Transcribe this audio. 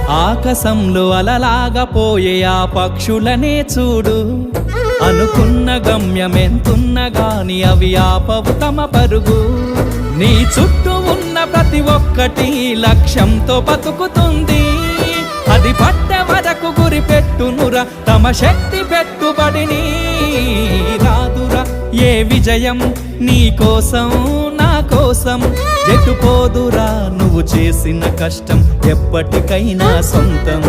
ఆకాశంలో అలలాగా పోయే ఆ పక్షులనే చూడు, అనుకున్న గమ్యమెంతున్న గాని అవి ఆపవు తమ పరుగు. నీ చుట్టూ ఉన్న ప్రతి ఒక్కటి లక్ష్యంతో బతుకుతుంది, అది పట్టే వరకు గురి పెట్టునురా తమ శక్తి పెట్టుబడిని. రాదురా ఏ విజయం నీ కోసం నా కోసం, ఎటుపోదురా నువ్వు చేసిన కష్టం ఎప్పటికైనా సొంతం.